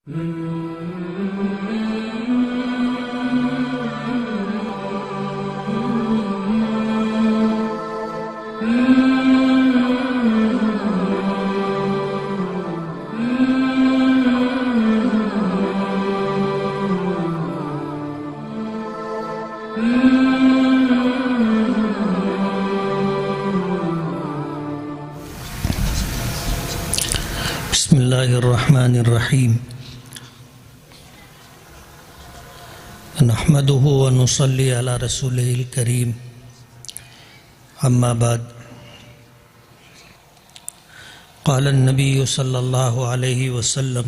بسم اللہ الرحمن الرحیم نحمده ونصلی علی رسولہ الکریم اما بعد قال النبی صلی اللہ علیہ وسلم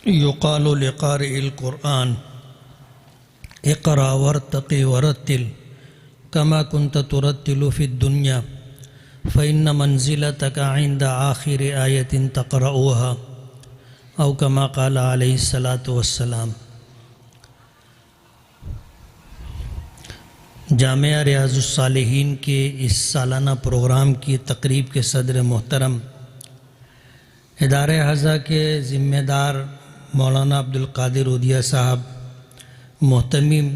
یقال لقارئ القرآن اقرأ وارتق ورتل كما كنت ترتل في الدنيا فإن منزلتك عند آخر آية تقرأها أو كما قال عليه الصلاة والسلام۔ جامعہ ریاض الصالحین کے اس سالانہ پروگرام کی تقریب کے صدر محترم ادارہ حضا کے ذمہ دار مولانا عبدالقادر عودیہ صاحب، محتمم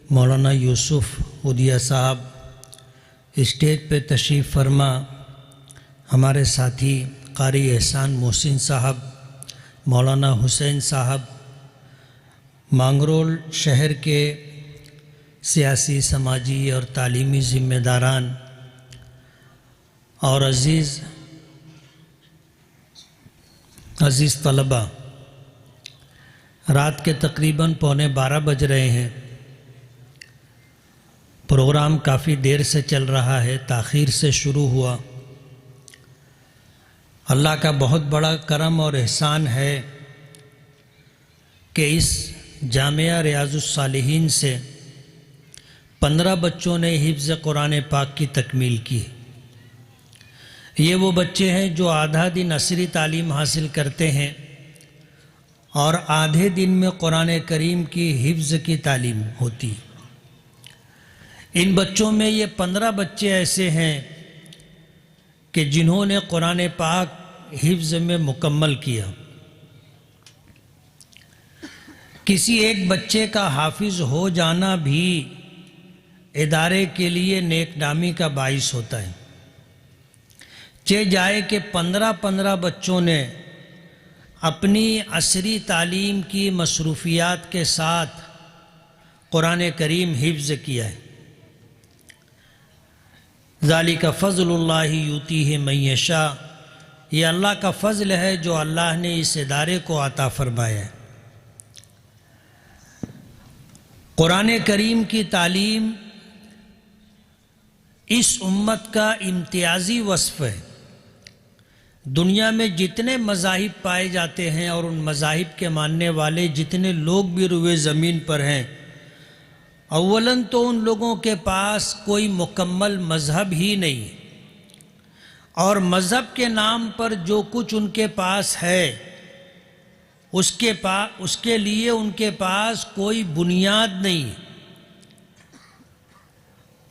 مولانا یوسف عودیہ صاحب، اسٹیج پہ تشریف فرما ہمارے ساتھی قاری احسان محسن صاحب، مولانا حسین صاحب، مانگرول شہر کے سیاسی، سماجی اور تعلیمی ذمہ داران اور عزیز طلبہ، رات کے تقریباً 11:15 بج رہے ہیں۔ پروگرام کافی دیر سے چل رہا ہے، تاخیر سے شروع ہوا۔ اللہ کا بہت بڑا کرم اور احسان ہے کہ اس جامعہ ریاض الصالحین سے 15 بچوں نے حفظ قرآن پاک کی تکمیل کی۔ یہ وہ بچے ہیں جو آدھا دن عصری تعلیم حاصل کرتے ہیں اور آدھے دن میں قرآن کریم کی حفظ کی تعلیم ہوتی۔ ان بچوں میں یہ 15 بچے ایسے ہیں کہ جنہوں نے قرآن پاک حفظ میں مکمل کیا۔ کسی ایک بچے کا حافظ ہو جانا بھی ادارے کے لیے نیک نامی کا باعث ہوتا ہے۔ چہ جائے کہ 15 بچوں نے اپنی عصری تعلیم کی مصروفیات کے ساتھ قرآن کریم حفظ کیا ہے۔ ذالک فضل اللہ یؤتیہ من یشاء، یہ اللہ کا فضل ہے جو اللہ نے اس ادارے کو عطا فرمایا ہے۔ قرآن کریم کی تعلیم اس امت کا امتیازی وصف ہے۔ دنیا میں جتنے مذاہب پائے جاتے ہیں اور ان مذاہب کے ماننے والے جتنے لوگ بھی روئے زمین پر ہیں، اولاً تو ان لوگوں کے پاس کوئی مکمل مذہب ہی نہیں، اور مذہب کے نام پر جو کچھ ان کے پاس ہے اس کے لیے ان کے پاس کوئی بنیاد نہیں۔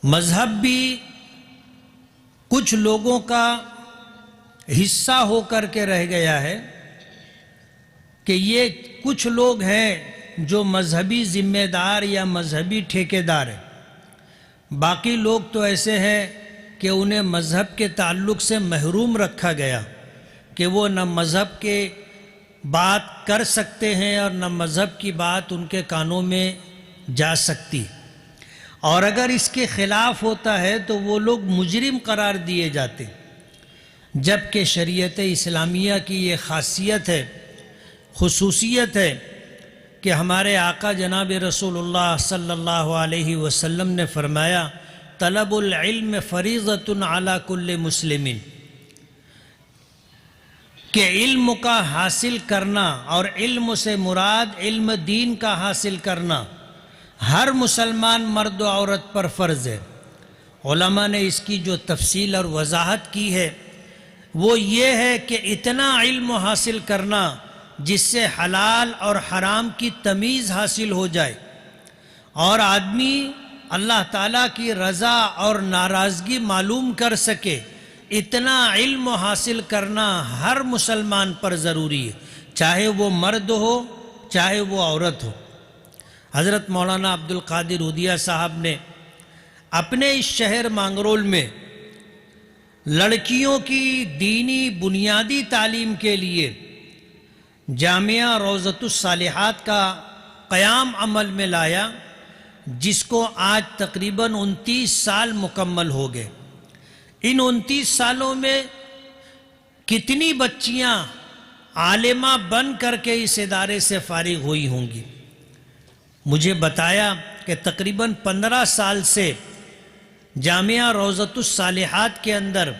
مذہب بھی کچھ لوگوں کا حصہ ہو کر کے رہ گیا ہے کہ یہ کچھ لوگ ہیں جو مذہبی ذمہ دار یا مذہبی ٹھیکیدار ہیں، باقی لوگ تو ایسے ہیں کہ انہیں مذہب کے تعلق سے محروم رکھا گیا کہ وہ نہ مذہب کے بات کر سکتے ہیں اور نہ مذہب کی بات ان کے کانوں میں جا سکتی، اور اگر اس کے خلاف ہوتا ہے تو وہ لوگ مجرم قرار دیے جاتے، جبکہ شریعت اسلامیہ کی یہ خاصیت ہے، خصوصیت ہے کہ ہمارے آقا جناب رسول اللہ صلی اللہ علیہ وسلم نے فرمایا طلب العلم فریضۃ علی کل مسلم، کہ علم کا حاصل کرنا، اور علم سے مراد علم دین کا حاصل کرنا، ہر مسلمان مرد و عورت پر فرض ہے۔ علماء نے اس کی جو تفصیل اور وضاحت کی ہے وہ یہ ہے کہ اتنا علم حاصل کرنا جس سے حلال اور حرام کی تمیز حاصل ہو جائے، اور آدمی اللہ تعالیٰ کی رضا اور ناراضگی معلوم کر سکے، اتنا علم حاصل کرنا ہر مسلمان پر ضروری ہے، چاہے وہ مرد ہو چاہے وہ عورت ہو۔ حضرت مولانا عبد القادر عودیہ صاحب نے اپنے اس شہر مانگرول میں لڑکیوں کی دینی بنیادی تعلیم کے لیے جامعہ روضۃ الصالحات کا قیام عمل میں لایا، جس کو آج تقریباً 29 سال مکمل ہو گئے۔ ان 29 سالوں میں کتنی بچیاں عالمہ بن کر کے اس ادارے سے فارغ ہوئی ہوں گی؟ مجھے بتایا کہ تقریباً 15 سال سے جامعہ روضۃ الصالحات کے اندر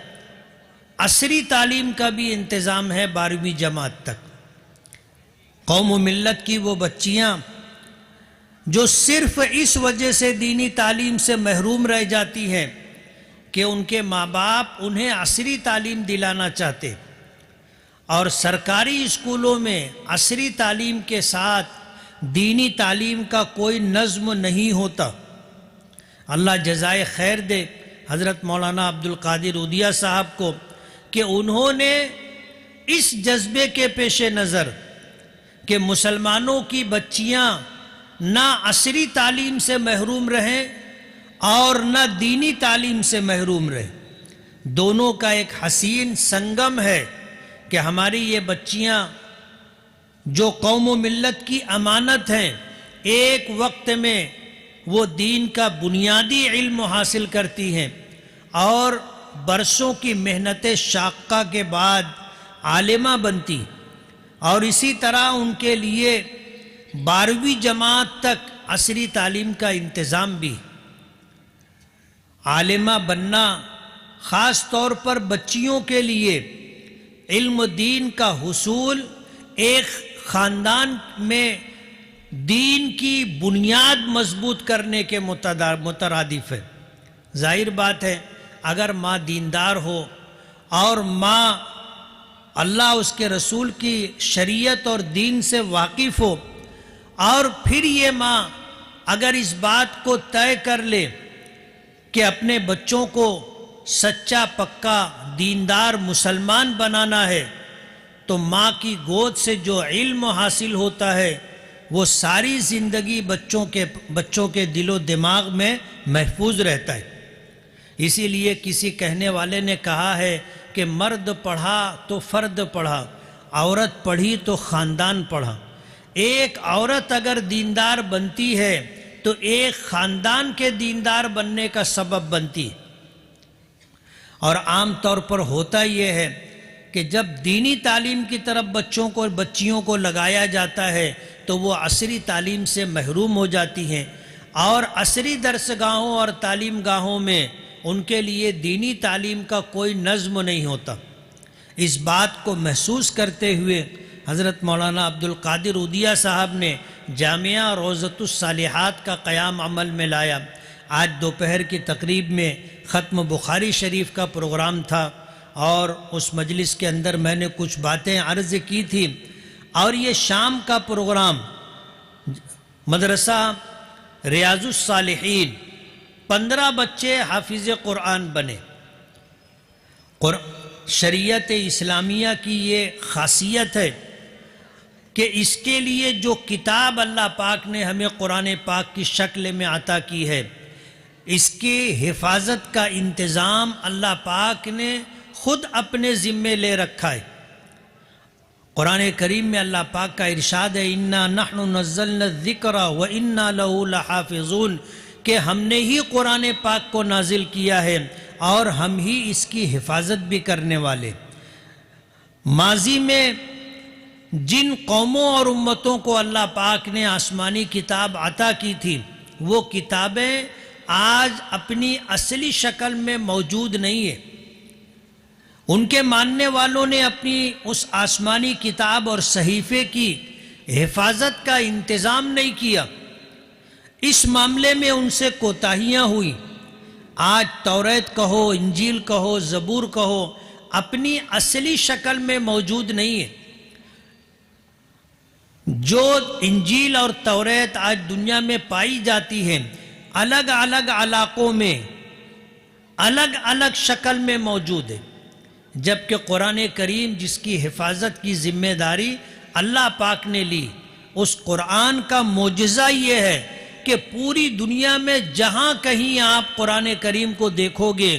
عصری تعلیم کا بھی انتظام ہے 12ویں جماعت تک۔ قوم و ملت کی وہ بچیاں جو صرف اس وجہ سے دینی تعلیم سے محروم رہ جاتی ہیں کہ ان کے ماں باپ انہیں عصری تعلیم دلانا چاہتے، اور سرکاری اسکولوں میں عصری تعلیم کے ساتھ دینی تعلیم کا کوئی نظم نہیں ہوتا۔ اللہ جزائے خیر دے حضرت مولانا عبد القادر عودیہ صاحب کو کہ انہوں نے اس جذبے کے پیش نظر کہ مسلمانوں کی بچیاں نہ عصری تعلیم سے محروم رہیں اور نہ دینی تعلیم سے محروم رہیں، دونوں کا ایک حسین سنگم ہے کہ ہماری یہ بچیاں جو قوم و ملت کی امانت ہیں، ایک وقت میں وہ دین کا بنیادی علم حاصل کرتی ہیں اور برسوں کی محنت شاقہ کے بعد عالمہ بنتی، اور اسی طرح ان کے لیے 12ویں جماعت تک عصری تعلیم کا انتظام بھی۔ عالمہ بننا خاص طور پر بچیوں کے لیے علم دین کا حصول ایک خاندان میں دین کی بنیاد مضبوط کرنے کے مترادف ہے۔ ظاہر بات ہے اگر ماں دیندار ہو اور ماں اللہ اس کے رسول کی شریعت اور دین سے واقف ہو، اور پھر یہ ماں اگر اس بات کو طے کر لے کہ اپنے بچوں کو سچا پکا دیندار مسلمان بنانا ہے، تو ماں کی گود سے جو علم حاصل ہوتا ہے وہ ساری زندگی بچوں کے دل و دماغ میں محفوظ رہتا ہے۔ اسی لیے کسی کہنے والے نے کہا ہے کہ مرد پڑھا تو فرد پڑھا، عورت پڑھی تو خاندان پڑھا۔ ایک عورت اگر دیندار بنتی ہے تو ایک خاندان کے دیندار بننے کا سبب بنتی ہے۔ اور عام طور پر ہوتا یہ ہے کہ جب دینی تعلیم کی طرف بچوں کو اور بچیوں کو لگایا جاتا ہے تو وہ عصری تعلیم سے محروم ہو جاتی ہیں، اور عصری درسگاہوں اور تعلیم گاہوں میں ان کے لیے دینی تعلیم کا کوئی نظم نہیں ہوتا۔ اس بات کو محسوس کرتے ہوئے حضرت مولانا عبد القادر عودیہ صاحب نے جامعہ روضۃ الصالحات کا قیام عمل میں لایا۔ آج دوپہر کی تقریب میں ختم بخاری شریف کا پروگرام تھا، اور اس مجلس کے اندر میں نے کچھ باتیں عرض کی تھی، اور یہ شام کا پروگرام مدرسہ ریاض الصالحین 15 بچے حافظ قرآن بنے۔ شریعت اسلامیہ کی یہ خاصیت ہے کہ اس کے لیے جو کتاب اللہ پاک نے ہمیں قرآن پاک کی شکل میں عطا کی ہے، اس کی حفاظت کا انتظام اللہ پاک نے خود اپنے ذمے لے رکھا ہے۔ قرآن کریم میں اللہ پاک کا ارشاد ہے اِنَّا نَحْنُ نَزَّلْنَا الذِّكْرَ وَإِنَّا لَهُ لَحَافِظُونَ، کہ ہم نے ہی قرآن پاک کو نازل کیا ہے اور ہم ہی اس کی حفاظت بھی کرنے والے۔ ماضی میں جن قوموں اور امتوں کو اللہ پاک نے آسمانی کتاب عطا کی تھی، وہ کتابیں آج اپنی اصلی شکل میں موجود نہیں ہیں۔ ان کے ماننے والوں نے اپنی اس آسمانی کتاب اور صحیفے کی حفاظت کا انتظام نہیں کیا، اس معاملے میں ان سے کوتاہیاں ہوئی۔ آج توریت کہو، انجیل کہو، زبور کہو، اپنی اصلی شکل میں موجود نہیں ہے۔ جو انجیل اور توریت آج دنیا میں پائی جاتی ہیں، الگ الگ علاقوں میں الگ الگ شکل میں موجود ہے۔ جبکہ قرآن کریم جس کی حفاظت کی ذمہ داری اللہ پاک نے لی، اس قرآن کا معجزہ یہ ہے کہ پوری دنیا میں جہاں کہیں آپ قرآن کریم کو دیکھو گے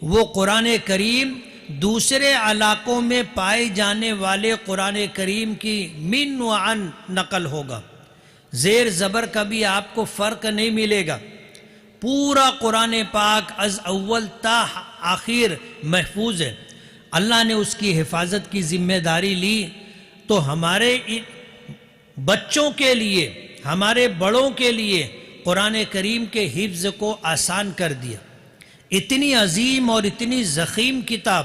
وہ قرآن کریم دوسرے علاقوں میں پائے جانے والے قرآن کریم کی من و عن نقل ہوگا، زیر زبر کا بھی آپ کو فرق نہیں ملے گا۔ پورا قرآن پاک از اول تا آخر محفوظ ہے۔ اللہ نے اس کی حفاظت کی ذمہ داری لی تو ہمارے بچوں کے لیے، ہمارے بڑوں کے لیے قرآن کریم کے حفظ کو آسان کر دیا۔ اتنی عظیم اور اتنی ضخیم کتاب،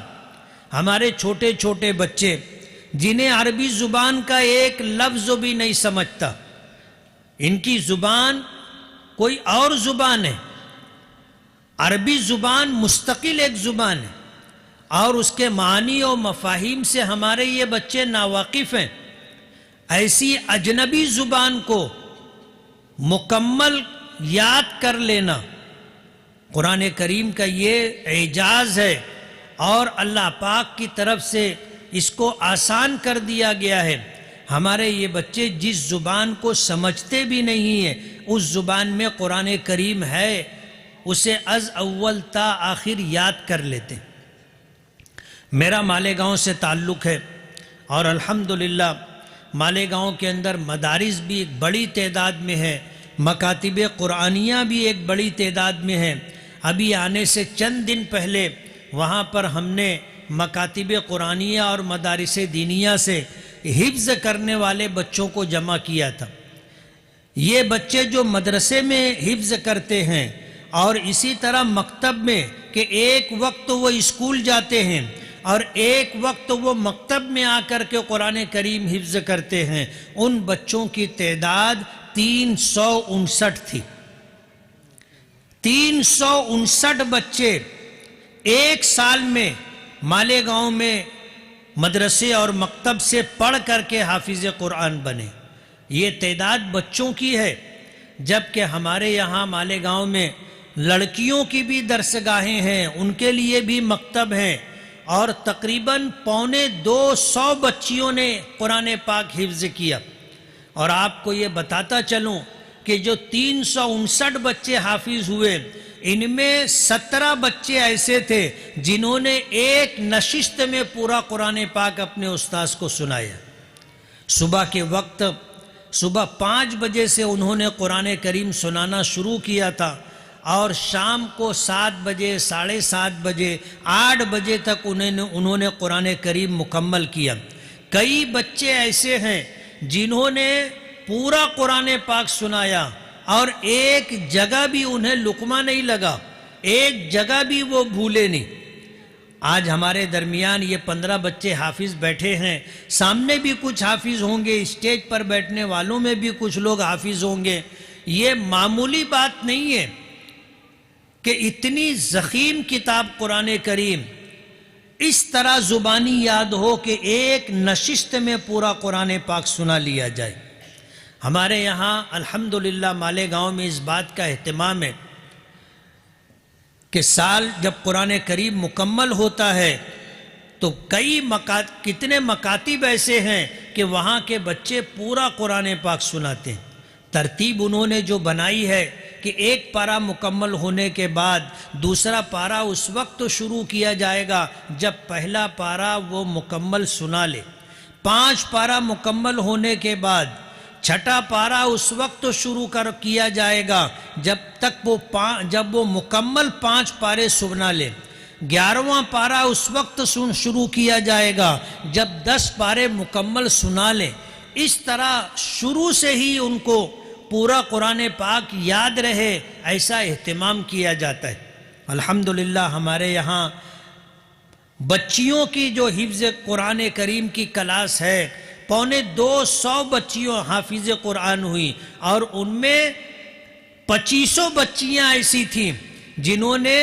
ہمارے چھوٹے چھوٹے بچے جنہیں عربی زبان کا ایک لفظ بھی نہیں سمجھتا، ان کی زبان کوئی اور زبان ہے، عربی زبان مستقل ایک زبان ہے، اور اس کے معنی و مفاہیم سے ہمارے یہ بچے ناواقف ہیں۔ ایسی اجنبی زبان کو مکمل یاد کر لینا قرآن کریم کا یہ اعجاز ہے، اور اللہ پاک کی طرف سے اس کو آسان کر دیا گیا ہے۔ ہمارے یہ بچے جس زبان کو سمجھتے بھی نہیں ہیں اس زبان میں قرآن کریم ہے، اسے از اول تا آخر یاد کر لیتے۔ میرا مالیگاؤں سے تعلق ہے، اور الحمدللہ مالیگاؤں کے اندر مدارس بھی ایک بڑی تعداد میں ہے، مکاتب قرآنیہ بھی ایک بڑی تعداد میں ہے۔ ابھی آنے سے چند دن پہلے وہاں پر ہم نے مکاتب قرآنیہ اور مدارس دینیہ سے حفظ کرنے والے بچوں کو جمع کیا تھا۔ یہ بچے جو مدرسے میں حفظ کرتے ہیں اور اسی طرح مکتب میں کہ ایک وقت وہ اسکول جاتے ہیں اور ایک وقت وہ مکتب میں آ کر کے قرآن کریم حفظ کرتے ہیں، ان بچوں کی تعداد 359 تھی۔ 359 بچے ایک سال میں مالیگاؤں میں مدرسے اور مکتب سے پڑھ کر کے حافظ قرآن بنے۔ یہ تعداد بچوں کی ہے، جبکہ ہمارے یہاں مالیگاؤں میں لڑکیوں کی بھی درسگاہیں ہیں، ان کے لیے بھی مکتب ہیں، اور تقریباً 250 بچیوں نے قرآن پاک حفظ کیا۔ اور آپ کو یہ بتاتا چلوں کہ جو 359 بچے حافظ ہوئے، ان میں 17 بچے ایسے تھے جنہوں نے ایک نشست میں پورا قرآن پاک اپنے استاذ کو سنایا۔ صبح کے وقت صبح 5 بجے سے انہوں نے قرآن کریم سنانا شروع کیا تھا، اور شام کو 7 بجے، 7:30 بجے، 8 بجے تک انہوں نے قرآن کریم مکمل کیا۔ کئی بچے ایسے ہیں جنہوں نے پورا قرآن پاک سنایا، اور ایک جگہ بھی انہیں لقمہ نہیں لگا، ایک جگہ بھی وہ بھولے نہیں۔ آج ہمارے درمیان یہ 15 بچے حافظ بیٹھے ہیں، سامنے بھی کچھ حافظ ہوں گے، اسٹیج پر بیٹھنے والوں میں بھی کچھ لوگ حافظ ہوں گے۔ یہ معمولی بات نہیں ہے کہ اتنی ضخیم کتاب قرآن کریم اس طرح زبانی یاد ہو کہ ایک نشست میں پورا قرآن پاک سنا لیا جائے۔ ہمارے یہاں الحمدللہ مالیگاؤں میں اس بات کا اہتمام ہے کہ سال جب قرآن کریم مکمل ہوتا ہے تو کتنے مکاتب ایسے ہیں کہ وہاں کے بچے پورا قرآن پاک سناتے ہیں۔ ترتیب انہوں نے جو بنائی ہے کہ ایک پارہ مکمل ہونے کے بعد دوسرا پارہ اس وقت شروع کیا جائے گا جب پہلا پارہ وہ مکمل سنا لے، 5 پارہ مکمل ہونے کے بعد چھٹا پارہ اس وقت شروع کیا جائے گا جب وہ مکمل 5 پارے سنا لے، 11واں پارہ اس وقت شروع کیا جائے گا جب 10 پارے مکمل سنا لے۔ اس طرح شروع سے ہی ان کو پورا قرآن پاک یاد رہے، ایسا اہتمام کیا جاتا ہے۔ الحمدللہ ہمارے یہاں بچیوں کی جو حفظ قرآن کریم کی کلاس ہے، 250 بچیوں حافظ قرآن ہوئی، اور ان میں 2500 بچیاں ایسی تھیں جنہوں نے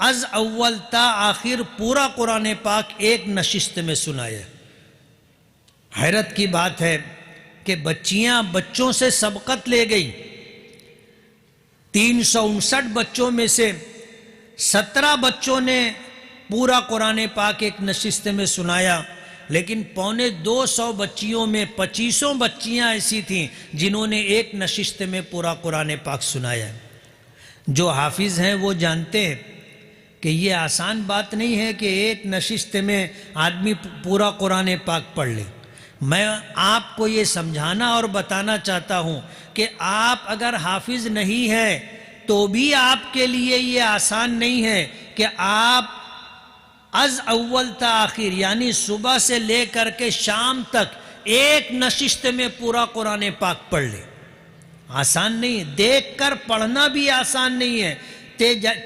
از اول تا آخر پورا قرآن پاک ایک نشست میں سنایا۔ حیرت کی بات ہے کہ بچیاں بچوں سے سبقت لے گئی۔ 359 بچوں میں سے 17 بچوں نے پورا قرآن پاک ایک نشست میں سنایا، لیکن 250 بچیوں میں 25 بچیاں ایسی تھیں جنہوں نے ایک نشست میں پورا قرآن پاک سنایا۔ جو حافظ ہیں وہ جانتے ہیں کہ یہ آسان بات نہیں ہے کہ ایک نشست میں آدمی پورا قرآن پاک پڑھ لے۔ میں آپ کو یہ سمجھانا اور بتانا چاہتا ہوں کہ آپ اگر حافظ نہیں ہیں تو بھی آپ کے لیے یہ آسان نہیں ہے کہ آپ از اول تا آخر یعنی صبح سے لے کر کے شام تک ایک نشست میں پورا قرآن پاک پڑھ لیں۔ آسان نہیں ہے، دیکھ کر پڑھنا بھی آسان نہیں ہے،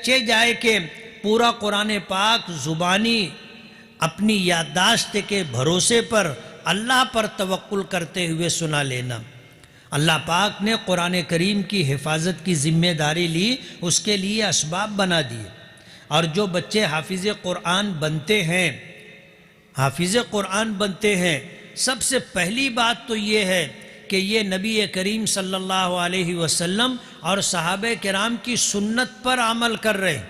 چہ جائے کہ پورا قرآن پاک زبانی اپنی یادداشت کے بھروسے پر اللہ پر توکل کرتے ہوئے سنا لینا۔ اللہ پاک نے قرآن کریم کی حفاظت کی ذمہ داری لی، اس کے لیے اسباب بنا دیے، اور جو بچے حافظ قرآن بنتے ہیں سب سے پہلی بات تو یہ ہے کہ یہ نبی کریم صلی اللہ علیہ وسلم اور صحابہ کرام کی سنت پر عمل کر رہے ہیں۔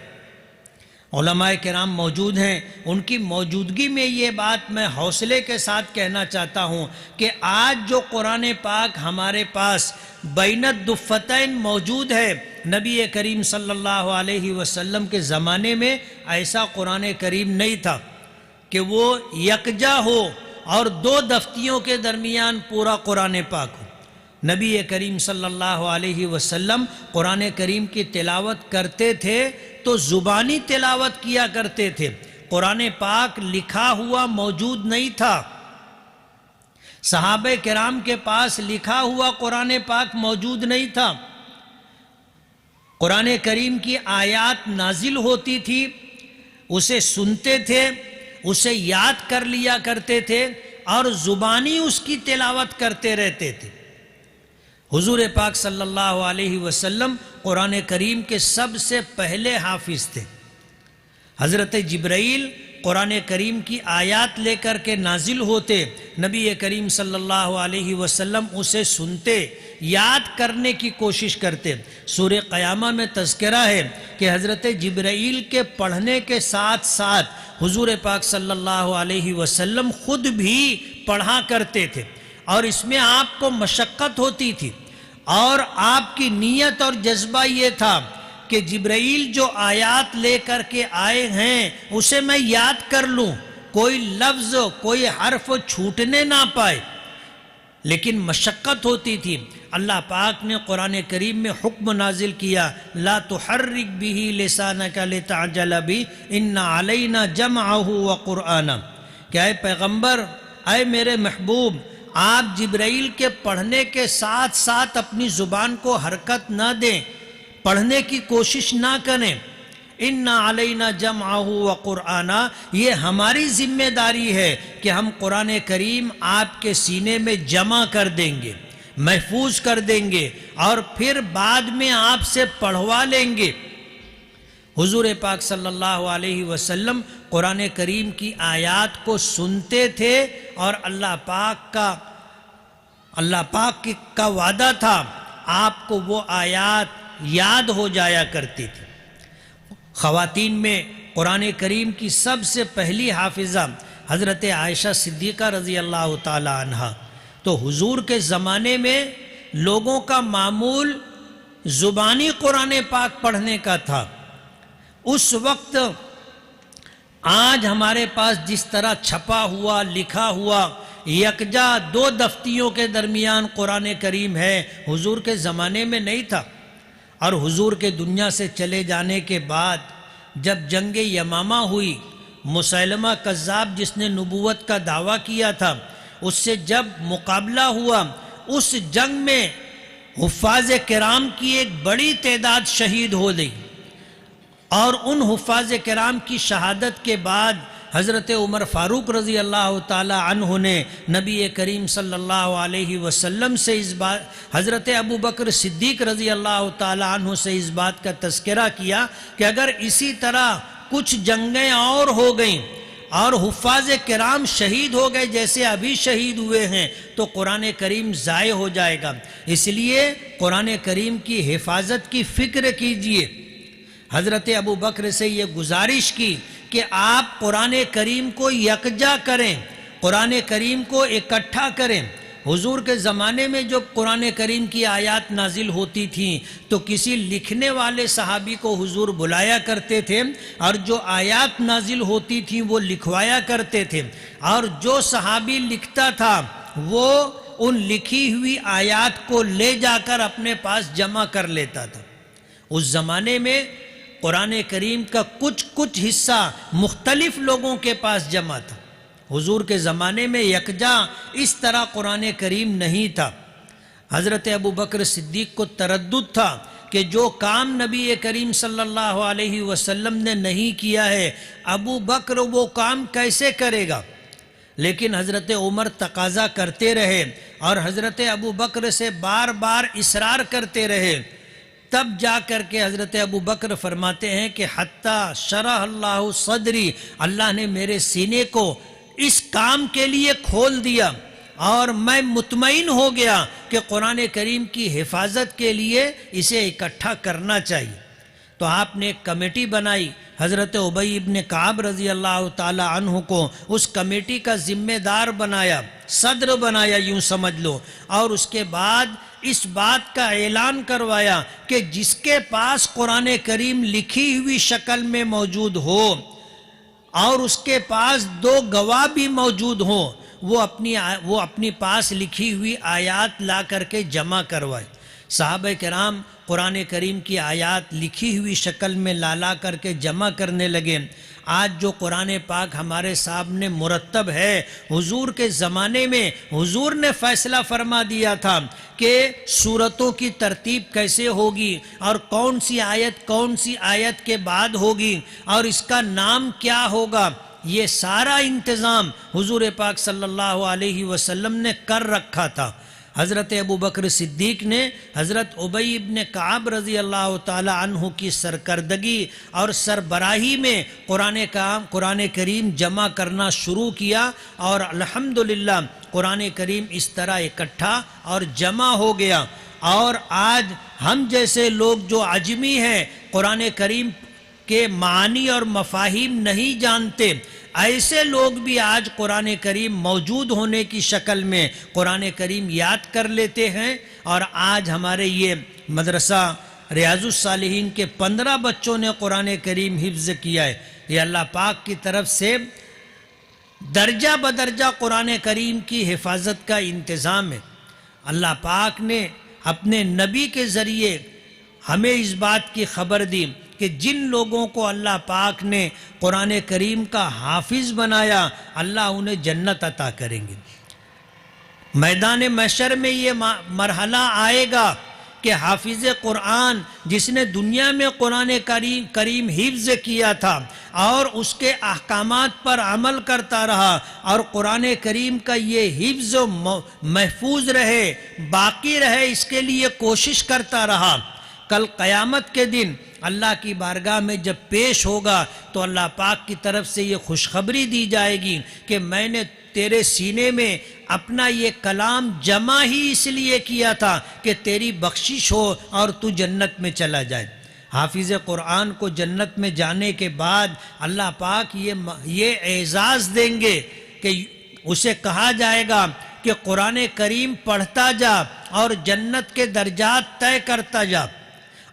علماء کرام موجود ہیں، ان کی موجودگی میں یہ بات میں حوصلے کے ساتھ کہنا چاہتا ہوں کہ آج جو قرآن پاک ہمارے پاس بین الدفتین موجود ہے، نبی کریم صلی اللہ علیہ وسلم کے زمانے میں ایسا قرآن کریم نہیں تھا کہ وہ یکجا ہو اور 2 دفتیوں کے درمیان پورا قرآن پاک ہو۔ نبی کریم صلی اللہ علیہ وسلم قرآن کریم کی تلاوت کرتے تھے تو زبانی تلاوت کیا کرتے تھے، قرآن پاک لکھا ہوا موجود نہیں تھا۔ صحابہ کرام کے پاس لکھا ہوا قرآن پاک موجود نہیں تھا۔ قرآن کریم کی آیات نازل ہوتی تھی، اسے سنتے تھے، اسے یاد کر لیا کرتے تھے اور زبانی اس کی تلاوت کرتے رہتے تھے۔ حضور پاک صلی اللہ علیہ وسلم قرآن کریم کے سب سے پہلے حافظ تھے۔ حضرت جبرائیل قرآن کریم کی آیات لے کر کے نازل ہوتے، نبی کریم صلی اللہ علیہ وسلم اسے سنتے، یاد کرنے کی کوشش کرتے۔ سورہ قیامہ میں تذکرہ ہے کہ حضرت جبرائیل کے پڑھنے کے ساتھ ساتھ حضور پاک صلی اللہ علیہ وسلم خود بھی پڑھا کرتے تھے، اور اس میں آپ کو مشقت ہوتی تھی، اور آپ کی نیت اور جذبہ یہ تھا کہ جبرائیل جو آیات لے کر کے آئے ہیں اسے میں یاد کر لوں، کوئی لفظ کوئی حرف چھوٹنے نہ پائے، لیکن مشقت ہوتی تھی۔ اللہ پاک نے قرآن کریم میں حکم نازل کیا، لا تحرک به لسانک لتعجل به ان علینا جمعہ وقرآنہ، کہ اے پیغمبر، اے میرے محبوب، آپ جبرائیل کے پڑھنے کے ساتھ ساتھ اپنی زبان کو حرکت نہ دیں، پڑھنے کی کوشش نہ کریں۔ ان علینا جمعہ وقرآنہ، یہ ہماری ذمہ داری ہے کہ ہم قرآن کریم آپ کے سینے میں جمع کر دیں گے، محفوظ کر دیں گے، اور پھر بعد میں آپ سے پڑھوا لیں گے۔ حضور پاک صلی اللہ علیہ وسلم قرآن کریم کی آیات کو سنتے تھے، اور اللہ پاک کا وعدہ تھا آپ کو وہ آیات یاد ہو جایا کرتی تھی۔ خواتین میں قرآن کریم کی سب سے پہلی حافظہ حضرت عائشہ صدیقہ رضی اللہ تعالی عنہ۔ تو حضور کے زمانے میں لوگوں کا معمول زبانی قرآن پاک پڑھنے کا تھا۔ اس وقت آج ہمارے پاس جس طرح چھپا ہوا لکھا ہوا یکجا 2 دفتیوں کے درمیان قرآن کریم ہے، حضور کے زمانے میں نہیں تھا۔ اور حضور کے دنیا سے چلے جانے کے بعد جب جنگ یمامہ ہوئی، مسیلمہ کذاب جس نے نبوت کا دعویٰ کیا تھا، اس سے جب مقابلہ ہوا، اس جنگ میں حفاظ کرام کی ایک بڑی تعداد شہید ہو گئی، اور ان حفاظ کرام کی شہادت کے بعد حضرت عمر فاروق رضی اللہ تعالی عنہ نے نبی کریم صلی اللہ علیہ وسلم سے اس بات، حضرت ابو بکر صدیق رضی اللہ تعالی عنہ سے اس بات کا تذکرہ کیا کہ اگر اسی طرح کچھ جنگیں اور ہو گئیں اور حفاظ کرام شہید ہو گئے جیسے ابھی شہید ہوئے ہیں تو قرآن کریم ضائع ہو جائے گا، اس لیے قرآن کریم کی حفاظت کی فکر کیجیے۔ حضرت ابو بکر سے یہ گزارش کی کہ آپ قرآن کریم کو یکجا کریں، قرآن کریم کو اکٹھا کریں۔ حضور کے زمانے میں جب قرآن کریم کی آیات نازل ہوتی تھیں تو کسی لکھنے والے صحابی کو حضور بلایا کرتے تھے، اور جو آیات نازل ہوتی تھیں وہ لکھوایا کرتے تھے، اور جو صحابی لکھتا تھا وہ ان لکھی ہوئی آیات کو لے جا کر اپنے پاس جمع کر لیتا تھا۔ اس زمانے میں قرآن کریم کا کچھ حصہ مختلف لوگوں کے پاس جمع تھا۔ حضور کے زمانے میں یکجا اس طرح قرآن کریم نہیں تھا۔ حضرت ابو بکر صدیق کو تردد تھا کہ جو کام نبی کریم صلی اللہ علیہ وسلم نے نہیں کیا ہے، ابو بکر وہ کام کیسے کرے گا؟ لیکن حضرت عمر تقاضا کرتے رہے اور حضرت ابو بکر سے بار بار اصرار کرتے رہے، تب جا کر کے حضرت ابو بکر فرماتے ہیں کہ حتی شرح اللہ صدری، اللہ نے میرے سینے کو اس کام کے لیے کھول دیا اور میں مطمئن ہو گیا کہ قرآن کریم کی حفاظت کے لیے اسے اکٹھا کرنا چاہیے۔ تو آپ نے ایک کمیٹی بنائی، حضرت ابی ابن کعب رضی اللہ تعالی عنہ کو اس کمیٹی کا ذمہ دار بنایا، صدر بنایا یوں سمجھ لو، اور اس کے بعد اس بات کا اعلان کروایا کہ جس کے پاس قرآن کریم لکھی ہوئی شکل میں موجود ہو اور اس کے پاس 2 گواہ بھی موجود ہوں، وہ اپنی پاس لکھی ہوئی آیات لا کر کے جمع کروائے۔ صحابہ کرام قرآن کریم کی آیات لکھی ہوئی شکل میں لا کر کے جمع کرنے لگے۔ آج جو قرآن پاک ہمارے سامنے مرتب ہے، حضور کے زمانے میں حضور نے فیصلہ فرما دیا تھا کہ سورتوں کی ترتیب کیسے ہوگی اور کون سی آیت کے بعد ہوگی اور اس کا نام کیا ہوگا، یہ سارا انتظام حضور پاک صلی اللہ علیہ وسلم نے کر رکھا تھا۔ حضرت ابو بکر صدیق نے حضرت ابی ابن کعب رضی اللہ تعالی عنہ کی سرکردگی اور سربراہی میں قرآن کریم جمع کرنا شروع کیا، اور الحمدللہ قرآن کریم اس طرح اکٹھا اور جمع ہو گیا۔ اور آج ہم جیسے لوگ جو عجمی ہیں، قرآن کریم کے معانی اور مفاہیم نہیں جانتے، ایسے لوگ بھی آج قرآن کریم موجود ہونے کی شکل میں قرآن کریم یاد کر لیتے ہیں، اور آج ہمارے یہ مدرسہ ریاض الصالحین کے 15 بچوں نے قرآن کریم حفظ کیا ہے۔ یہ اللہ پاک کی طرف سے درجہ بدرجہ قرآن کریم کی حفاظت کا انتظام ہے۔ اللہ پاک نے اپنے نبی کے ذریعے ہمیں اس بات کی خبر دی کہ جن لوگوں کو اللہ پاک نے قرآن کریم کا حافظ بنایا، اللہ انہیں جنت عطا کریں گے۔ میدان محشر میں یہ مرحلہ آئے گا کہ حافظ قرآن جس نے دنیا میں قرآن کریم حفظ کیا تھا اور اس کے احکامات پر عمل کرتا رہا، اور قرآن کریم کا یہ حفظ محفوظ رہے، باقی رہے، اس کے لیے کوشش کرتا رہا، کل قیامت کے دن اللہ کی بارگاہ میں جب پیش ہوگا تو اللہ پاک کی طرف سے یہ خوشخبری دی جائے گی کہ میں نے تیرے سینے میں اپنا یہ کلام جمع ہی اس لیے کیا تھا کہ تیری بخشش ہو اور تو جنت میں چلا جائے۔ حافظ قرآن کو جنت میں جانے کے بعد اللہ پاک یہ اعزاز دیں گے کہ اسے کہا جائے گا کہ قرآن کریم پڑھتا جا اور جنت کے درجات طے کرتا جا،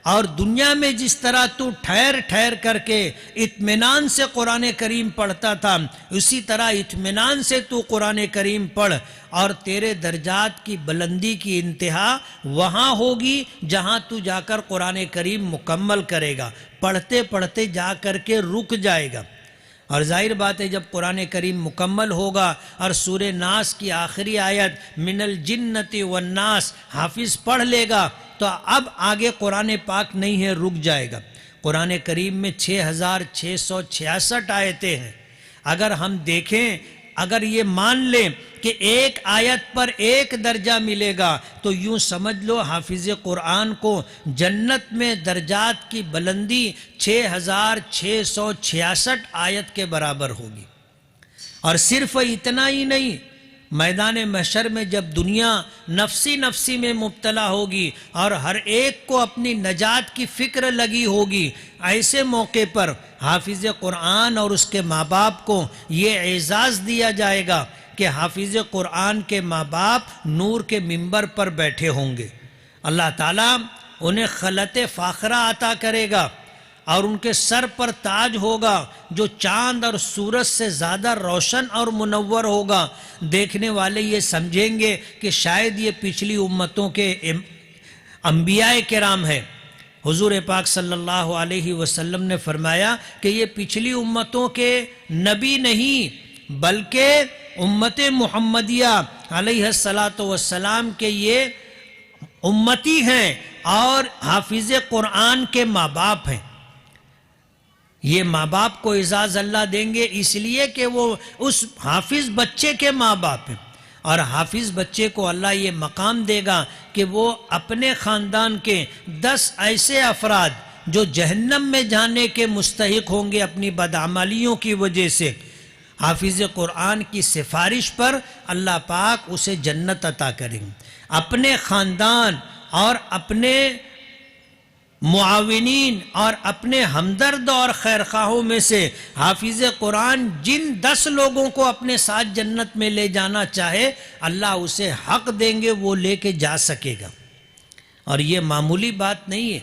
اور دنیا میں جس طرح تو ٹھہر ٹھہر کر کے اطمینان سے قرآن کریم پڑھتا تھا، اسی طرح اطمینان سے تو قرآن کریم پڑھ، اور تیرے درجات کی بلندی کی انتہا وہاں ہوگی جہاں تو جا کر قرآن کریم مکمل کرے گا، پڑھتے پڑھتے جا کر کے رک جائے گا۔ اور ظاہر بات ہے جب قرآن کریم مکمل ہوگا اور سورہ ناس کی آخری آیت من الجنت والناس حافظ پڑھ لے گا تو اب آگے قرآن پاک نہیں ہے، رک جائے گا۔ قرآن کریم میں 6666 آیتیں ہیں۔ اگر ہم دیکھیں، اگر یہ مان لیں کہ ایک آیت پر ایک درجہ ملے گا تو یوں سمجھ لو حافظ قرآن کو جنت میں درجات کی بلندی 6666 آیت کے برابر ہوگی۔ اور صرف اتنا ہی نہیں، میدان محشر میں جب دنیا نفسی نفسی میں مبتلا ہوگی اور ہر ایک کو اپنی نجات کی فکر لگی ہوگی، ایسے موقع پر حافظ قرآن اور اس کے ماں باپ کو یہ اعزاز دیا جائے گا کہ حافظ قرآن کے ماں باپ نور کے منبر پر بیٹھے ہوں گے۔ اللہ تعالیٰ انہیں خلعت فاخرہ عطا کرے گا اور ان کے سر پر تاج ہوگا جو چاند اور سورج سے زیادہ روشن اور منور ہوگا۔ دیکھنے والے یہ سمجھیں گے کہ شاید یہ پچھلی امتوں کے انبیاء کرام ہیں۔ حضور پاک صلی اللہ علیہ وسلم نے فرمایا کہ یہ پچھلی امتوں کے نبی نہیں بلکہ امت محمدیہ علیہ السلام کے یہ امتی ہیں اور حافظ قرآن کے ماں باپ ہیں۔ یہ ماں باپ کو اعزاز اللہ دیں گے اس لیے کہ وہ اس حافظ بچے کے ماں باپ ہیں، اور حافظ بچے کو اللہ یہ مقام دے گا کہ وہ اپنے خاندان کے 10 ایسے افراد جو جہنم میں جانے کے مستحق ہوں گے اپنی بدعمالیوں کی وجہ سے، حافظ قرآن کی سفارش پر اللہ پاک اسے جنت عطا کریں گے۔ اپنے خاندان اور اپنے معاونین اور اپنے ہمدرد اور خیرخواہوں میں سے حافظ قرآن جن 10 لوگوں کو اپنے ساتھ جنت میں لے جانا چاہے اللہ اسے حق دیں گے، وہ لے کے جا سکے گا۔ اور یہ معمولی بات نہیں ہے۔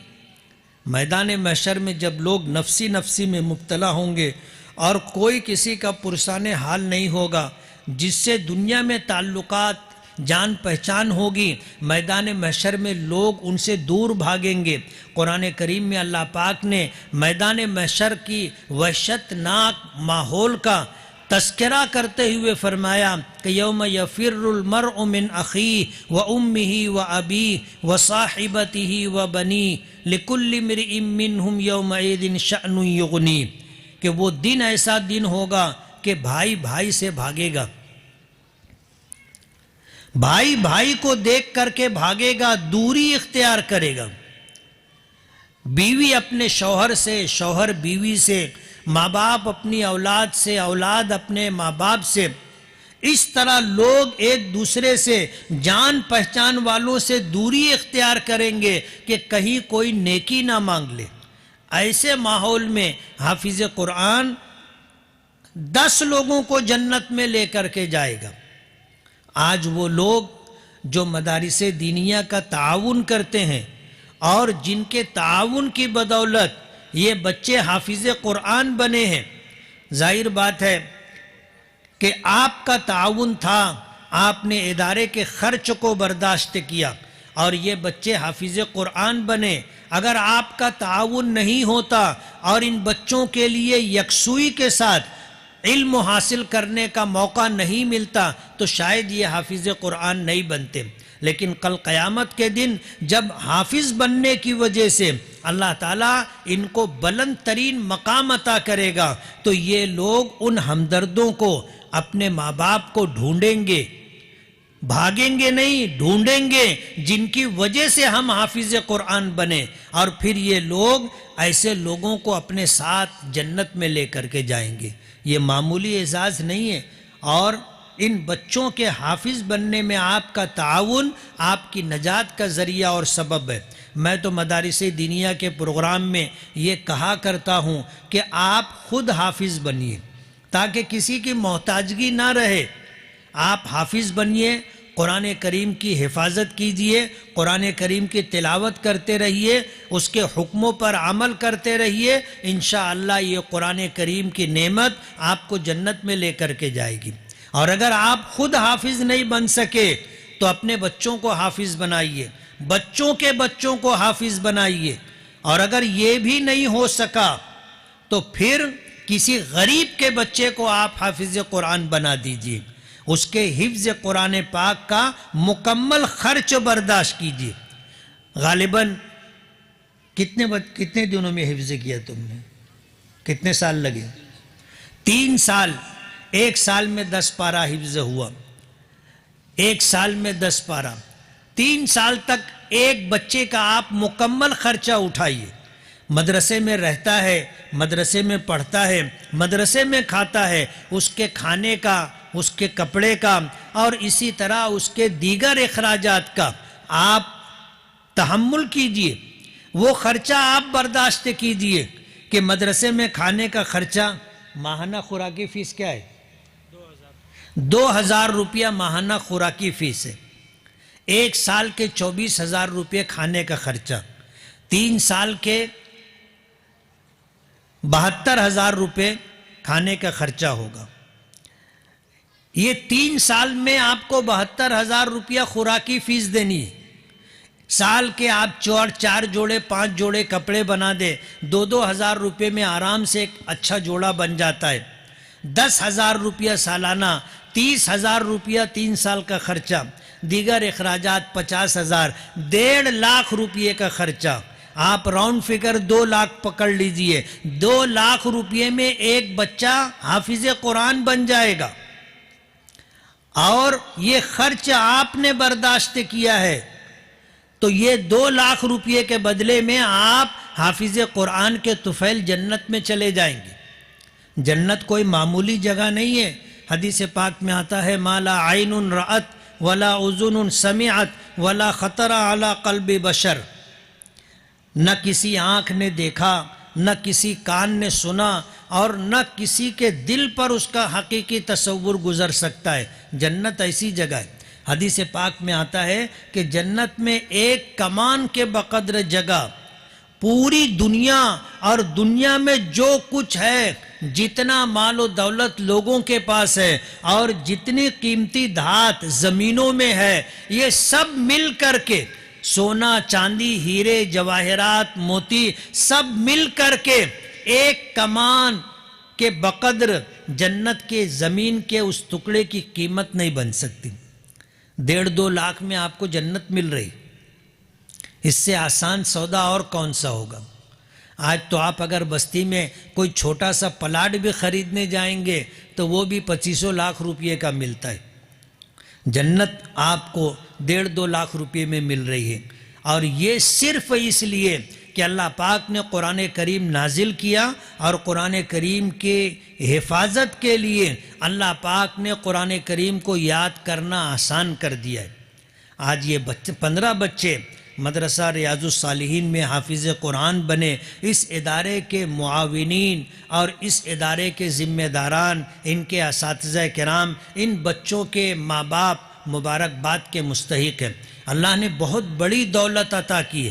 میدان محشر میں جب لوگ نفسی نفسی میں مبتلا ہوں گے اور کوئی کسی کا پرسان حال نہیں ہوگا، جس سے دنیا میں تعلقات جان پہچان ہوگی، میدان محشر میں لوگ ان سے دور بھاگیں گے۔ قرآن کریم میں اللہ پاک نے میدان محشر کی وحشت ناک ماحول کا تذکرہ کرتے ہوئے فرمایا کہ یوم یفر المرء من اخیہ وامہ وابیہ وصاحبتہ وبنیہ لکل امرئ منہم یومئذ شأن یغنیہ، کہ وہ دن ایسا دن ہوگا کہ بھائی بھائی سے بھاگے گا، بھائی بھائی کو دیکھ کر کے بھاگے گا، دوری اختیار کرے گا، بیوی اپنے شوہر سے، شوہر بیوی سے، ماں باپ اپنی اولاد سے، اولاد اپنے ماں باپ سے۔ اس طرح لوگ ایک دوسرے سے، جان پہچان والوں سے دوری اختیار کریں گے کہ کہیں کوئی نیکی نہ مانگ لے۔ ایسے ماحول میں حافظ قرآن 10 لوگوں کو جنت میں لے کر کے جائے گا۔ آج وہ لوگ جو مدارس دینیہ کا تعاون کرتے ہیں اور جن کے تعاون کی بدولت یہ بچے حافظ قرآن بنے ہیں، ظاہر بات ہے کہ آپ کا تعاون تھا، آپ نے ادارے کے خرچ کو برداشت کیا اور یہ بچے حافظ قرآن بنے۔ اگر آپ کا تعاون نہیں ہوتا اور ان بچوں کے لیے یکسوئی کے ساتھ علم حاصل کرنے کا موقع نہیں ملتا تو شاید یہ حافظ قرآن نہیں بنتے۔ لیکن کل قیامت کے دن جب حافظ بننے کی وجہ سے اللہ تعالیٰ ان کو بلند ترین مقام عطا کرے گا تو یہ لوگ ان ہمدردوں کو، اپنے ماں باپ کو ڈھونڈیں گے، بھاگیں گے نہیں، ڈھونڈیں گے جن کی وجہ سے ہم حافظ قرآن بنے، اور پھر یہ لوگ ایسے لوگوں کو اپنے ساتھ جنت میں لے کر کے جائیں گے۔ یہ معمولی اعزاز نہیں ہے، اور ان بچوں کے حافظ بننے میں آپ کا تعاون آپ کی نجات کا ذریعہ اور سبب ہے۔ میں تو مدارس دینیہ کے پروگرام میں یہ کہا کرتا ہوں کہ آپ خود حافظ بنیے تاکہ کسی کی محتاجگی نہ رہے۔ آپ حافظ بنیے، قرآن کریم کی حفاظت کیجئے، قرآن کریم کی تلاوت کرتے رہیے، اس کے حکموں پر عمل کرتے رہیے، انشاءاللہ یہ قرآن کریم کی نعمت آپ کو جنت میں لے کر کے جائے گی۔ اور اگر آپ خود حافظ نہیں بن سکے تو اپنے بچوں کو حافظ بنائیے، بچوں کے بچوں کو حافظ بنائیے، اور اگر یہ بھی نہیں ہو سکا تو پھر کسی غریب کے بچے کو آپ حافظ قرآن بنا دیجئے، اس کے حفظ قرآن پاک کا مکمل خرچ برداشت کیجئے۔ غالباً کتنے دنوں میں حفظ کیا تم نے؟ کتنے سال لگے؟ 3 سال۔ 1 سال میں 10 پارہ حفظ ہوا، 1 سال میں 10 پارہ۔ 3 سال تک ایک بچے کا آپ مکمل خرچہ اٹھائیے، مدرسے میں رہتا ہے، مدرسے میں پڑھتا ہے، مدرسے میں کھاتا ہے، اس کے کھانے کا، اس کے کپڑے کا، اور اسی طرح اس کے دیگر اخراجات کا آپ تحمل کیجئے، وہ خرچہ آپ برداشت کیجئے کہ مدرسے میں کھانے کا خرچہ ماہانہ خوراکی فیس کیا ہے؟ 2000 روپیہ ماہانہ خوراکی فیس ہے، 1 سال کے 24,000 روپے کھانے کا خرچہ، 3 سال کے 72,000 روپے کھانے کا خرچہ ہوگا۔ یہ 3 سال میں آپ کو 72,000 روپیہ خوراکی فیس دینی ہے۔ سال کے آپ 4 جوڑے 5 جوڑے کپڑے بنا دے، 2,000 روپے میں آرام سے ایک اچھا جوڑا بن جاتا ہے۔ 10,000 روپیہ سالانہ، 30,000 روپیہ 3 سال کا خرچہ، دیگر اخراجات 50,000، 1.5 لاکھ روپیے کا خرچہ۔ آپ راؤنڈ فگر 2 لاکھ پکڑ لیجئے، 2 لاکھ روپیے میں ایک بچہ حافظ قرآن بن جائے گا، اور یہ خرچ آپ نے برداشت کیا ہے، تو یہ 2 لاکھ روپیے کے بدلے میں آپ حافظ قرآن کے طفیل جنت میں چلے جائیں گے۔ جنت کوئی معمولی جگہ نہیں ہے۔ حدیث پاک میں آتا ہے ما لا عین رأت ولا اذن سمعت ولا خطر علی قلب بشر، نہ کسی آنکھ نے دیکھا، نہ کسی کان نے سنا، اور نہ کسی کے دل پر اس کا حقیقی تصور گزر سکتا ہے۔ جنت ایسی جگہ ہے۔ حدیث پاک میں آتا ہے کہ جنت میں ایک کمان کے بقدر جگہ پوری دنیا، اور دنیا میں جو کچھ ہے، جتنا مال و دولت لوگوں کے پاس ہے، اور جتنی قیمتی دھات زمینوں میں ہے، یہ سب مل کر کے، سونا چاندی ہیرے جواہرات موتی سب مل کر کے ایک کمان کے بقدر جنت کے زمین کے اس ٹکڑے کی قیمت نہیں بن سکتی۔ 1.5-2 لاکھ میں آپ کو جنت مل رہی، اس سے آسان سودا اور کون سا ہوگا؟ آج تو آپ اگر بستی میں کوئی چھوٹا سا پلاٹ بھی خریدنے جائیں گے تو وہ بھی 2500 لاکھ روپے کا ملتا ہے۔ جنت آپ کو 1.5-2 لاکھ روپے میں مل رہی ہے، اور یہ صرف اس لیے کہ اللہ پاک نے قرآن کریم نازل کیا، اور قرآن کریم کے حفاظت کے لیے اللہ پاک نے قرآن کریم کو یاد کرنا آسان کر دیا ہے۔ آج یہ 15 بچے مدرسہ ریاض الصالحین میں حافظ قرآن بنے، اس ادارے کے معاونین اور اس ادارے کے ذمہ داران، ان کے اساتذہ کرام، ان بچوں کے ماں باپ مبارکباد کے مستحق ہیں۔ اللہ نے بہت بڑی دولت عطا کی ہے۔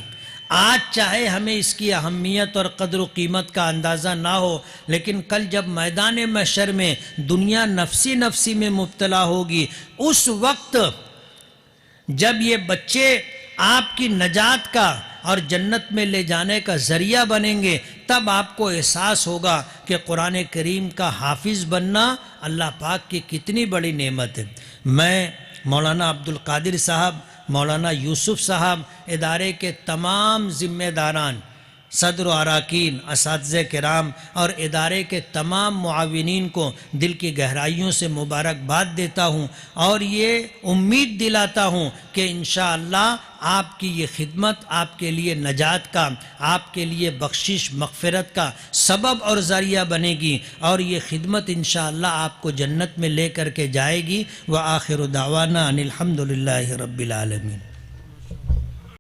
آج چاہے ہمیں اس کی اہمیت اور قدر و قیمت کا اندازہ نہ ہو، لیکن کل جب میدان محشر میں دنیا نفسی نفسی میں مبتلا ہوگی، اس وقت جب یہ بچے آپ کی نجات کا اور جنت میں لے جانے کا ذریعہ بنیں گے، تب آپ کو احساس ہوگا کہ قرآن کریم کا حافظ بننا اللہ پاک کی کتنی بڑی نعمت ہے۔ میں مولانا عبدالقادر صاحب، مولانا یوسف صاحب، ادارے کے تمام ذمہ داران، صدر و اراکین، اساتذہ کرام اور ادارے کے تمام معاونین کو دل کی گہرائیوں سے مبارکباد دیتا ہوں، اور یہ امید دلاتا ہوں کہ انشاءاللہ آپ کی یہ خدمت آپ کے لیے نجات کا، آپ کے لیے بخشش مغفرت کا سبب اور ذریعہ بنے گی، اور یہ خدمت انشاءاللہ آپ کو جنت میں لے کر کے جائے گی۔ وآخر دعوانا ان الحمدللہ رب العالمین۔